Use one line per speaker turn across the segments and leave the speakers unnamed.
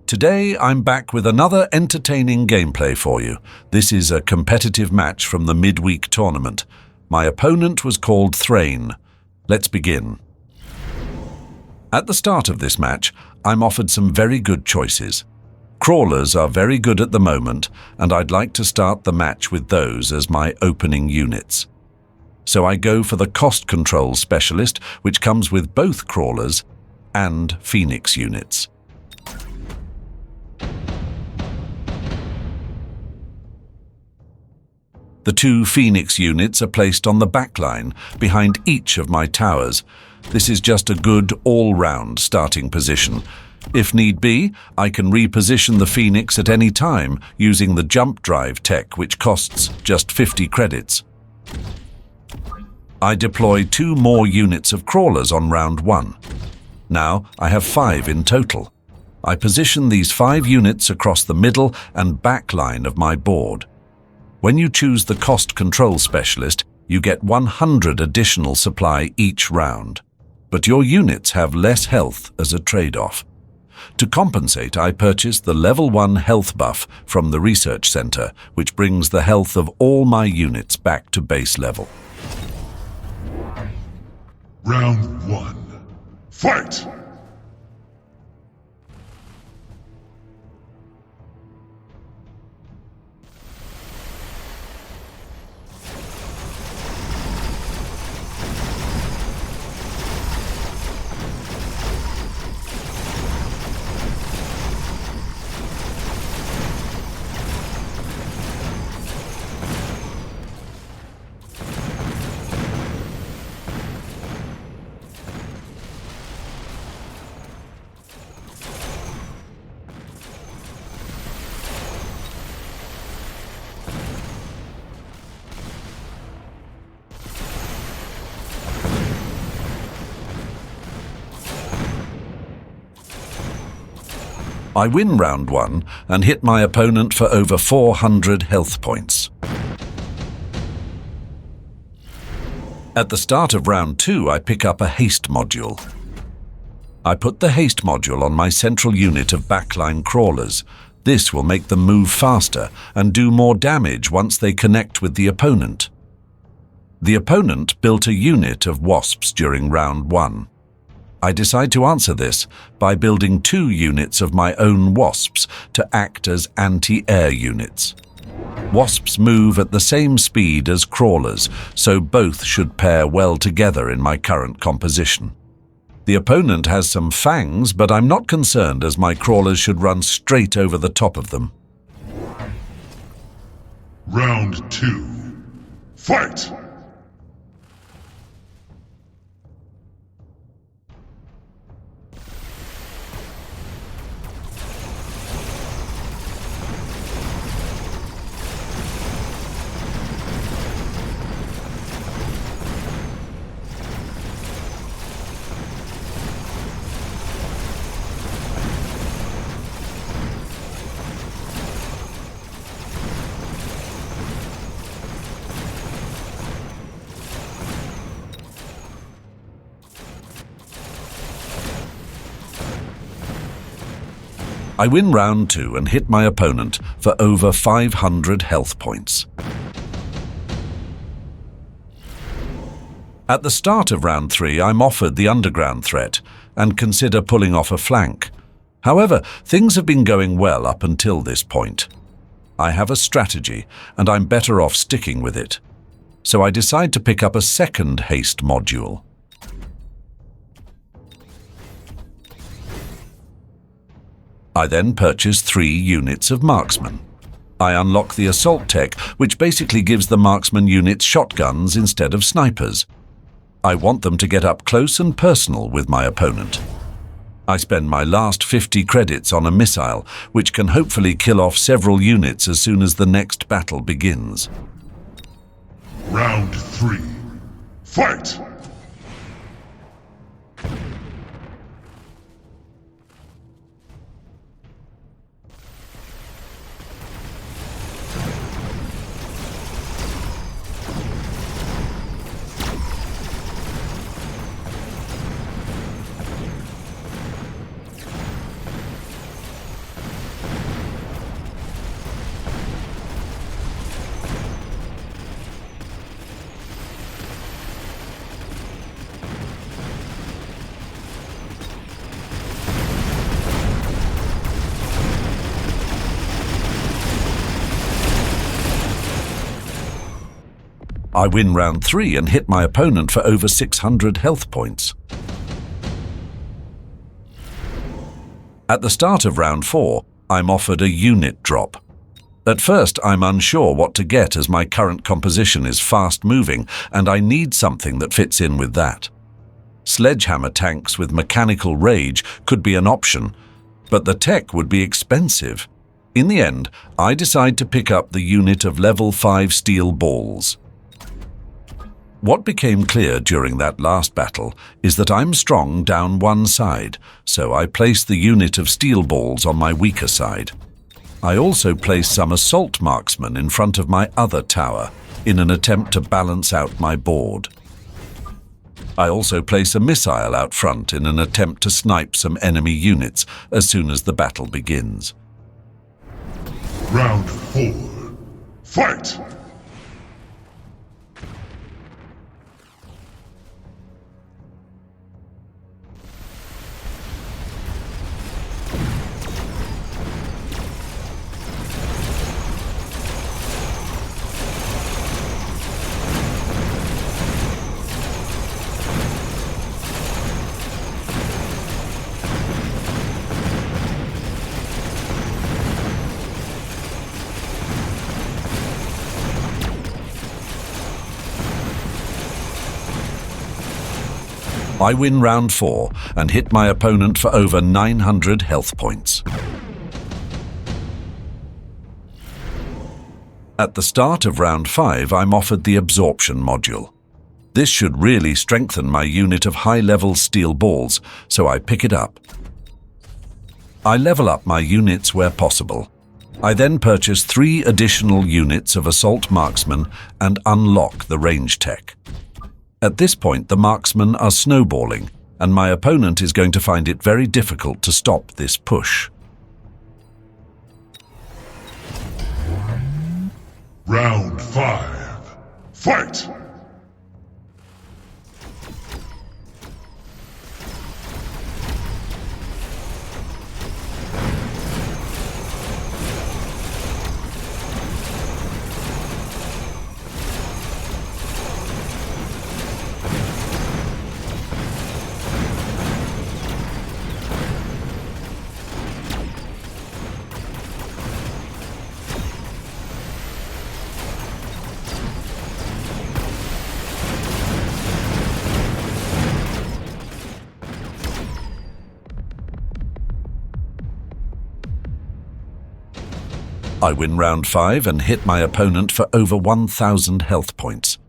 Today I'm back with another entertaining gameplay for you. This is a competitive match from the midweek tournament. My opponent was called Thrane. Let's begin. At the start of this match, I'm offered some very good choices. Crawlers are very good at the moment, and I'd like to start the match with those as my opening units. So I go for the cost control specialist, which comes with both crawlers and Phoenix units. The two Phoenix units are placed on the backline, behind each of my towers. This is just a good all-round starting position. If need be, I can reposition the Phoenix at any time using the jump drive tech, which costs just 50 credits. I deploy 2 more units of crawlers on round 1. Now I have 5 in total. I position these 5 units across the middle and back line of my board. When you choose the cost control specialist, you get 100 additional supply each round. But your units have less health as a trade-off. To compensate, I purchased the level 1 health buff from the research center, which brings the health of all my units back to base level.
Round 1. Fight!
I win round 1 and hit my opponent for over 400 health points. At the start of round 2, I pick up a haste module. I put the haste module on my central unit of backline crawlers. This will make them move faster and do more damage once they connect with the opponent. The opponent built a unit of wasps during round 1. I decide to answer this by building 2 units of my own wasps to act as anti-air units. Wasps move at the same speed as crawlers, so both should pair well together in my current composition. The opponent has some fangs, but I'm not concerned as my crawlers should run straight over the top of them.
Round 2. Fight!
I win round 2 and hit my opponent for over 500 health points. At the start of round 3, I'm offered the underground threat and consider pulling off a flank. However, things have been going well up until this point. I have a strategy and I'm better off sticking with it. So I decide to pick up a second haste module. I then purchase 3 units of marksman. I unlock the assault tech, which basically gives the marksman units shotguns instead of snipers. I want them to get up close and personal with my opponent. I spend my last 50 credits on a missile, which can hopefully kill off several units as soon as the next battle begins.
Round 3. Fight!
I win round 3 and hit my opponent for over 600 health points. At the start of round 4, I'm offered a unit drop. At first, I'm unsure what to get as my current composition is fast-moving and I need something that fits in with that. Sledgehammer tanks with mechanical rage could be an option, but the tech would be expensive. In the end, I decide to pick up the unit of level 5 steel balls. What became clear during that last battle is that I'm strong down one side, so I place the unit of steel balls on my weaker side. I also place some assault marksmen in front of my other tower in an attempt to balance out my board. I also place a missile out front in an attempt to snipe some enemy units as soon as the battle begins.
Round 4. Fight!
I win round 4 and hit my opponent for over 900 health points. At the start of round 5, I'm offered the absorption module. This should really strengthen my unit of high-level steel balls, so I pick it up. I level up my units where possible. I then purchase 3 additional units of assault marksmen and unlock the range tech. At this point, the marksmen are snowballing, and my opponent is going to find it very difficult to stop this push.
Round 5. Fight!
I win round 5 and hit my opponent for over 1,000 health points.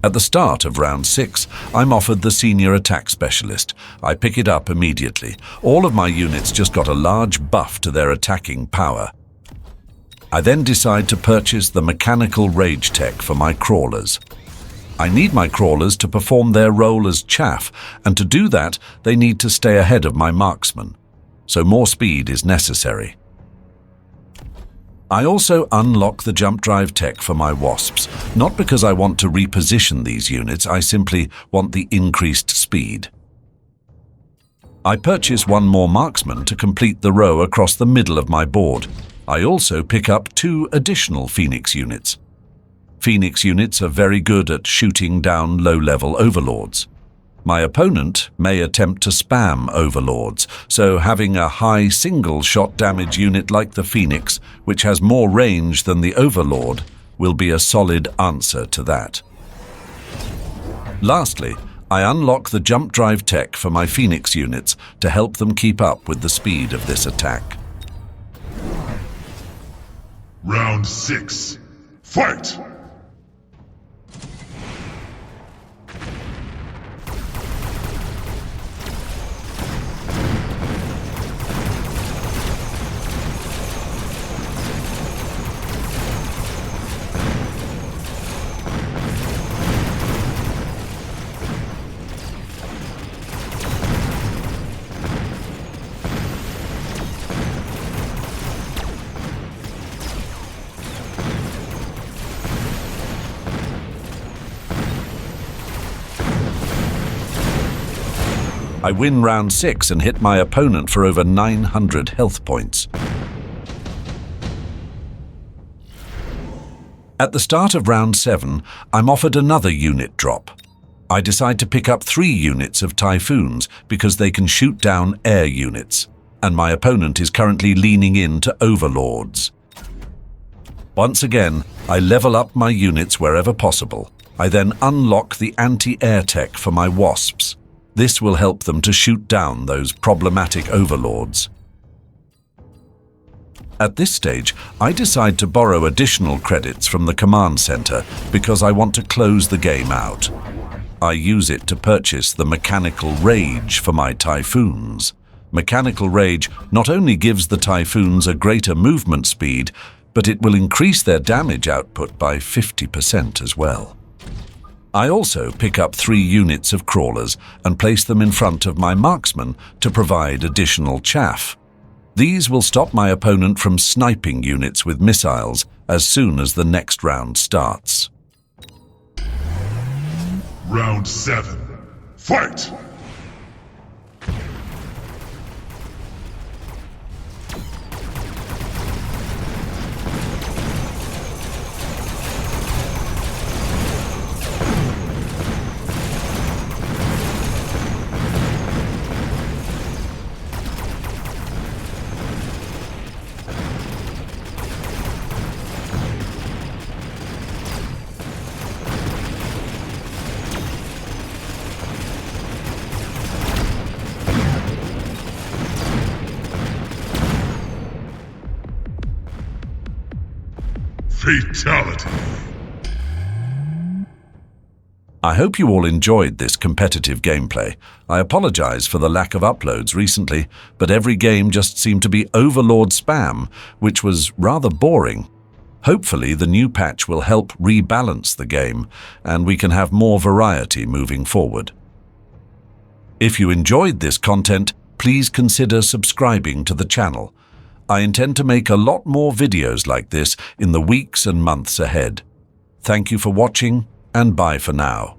At the start of round 6, I'm offered the senior attack specialist. I pick it up immediately. All of my units just got a large buff to their attacking power. I then decide to purchase the mechanical rage tech for my crawlers. I need my crawlers to perform their role as chaff, and to do that, they need to stay ahead of my marksmen. So more speed is necessary. I also unlock the jump drive tech for my wasps, not because I want to reposition these units, I simply want the increased speed. I purchase 1 more marksman to complete the row across the middle of my board. I also pick up 2 additional Phoenix units. Phoenix units are very good at shooting down low-level overlords. My opponent may attempt to spam overlords, so having a high single-shot damage unit like the Phoenix, which has more range than the overlord, will be a solid answer to that. Lastly, I unlock the jump drive tech for my Phoenix units to help them keep up with the speed of this attack.
Round 6. Fight!
I win round 6 and hit my opponent for over 900 health points. At the start of round 7, I'm offered another unit drop. I decide to pick up 3 units of Typhoons because they can shoot down air units, and my opponent is currently leaning into Overlords. Once again, I level up my units wherever possible. I then unlock the anti-air tech for my Wasps. This will help them to shoot down those problematic Overlords. At this stage, I decide to borrow additional credits from the command center because I want to close the game out. I use it to purchase the Mechanical Rage for my Typhoons. Mechanical Rage not only gives the Typhoons a greater movement speed, but it will increase their damage output by 50% as well. I also pick up 3 units of crawlers and place them in front of my marksman to provide additional chaff. These will stop my opponent from sniping units with missiles as soon as the next round starts.
Round 7. Fight! Fatality.
I hope you all enjoyed this competitive gameplay. I apologize for the lack of uploads recently, but every game just seemed to be Overlord spam, which was rather boring. Hopefully the new patch will help rebalance the game, and we can have more variety moving forward. If you enjoyed this content, please consider subscribing to the channel. I intend to make a lot more videos like this in the weeks and months ahead. Thank you for watching, and bye for now.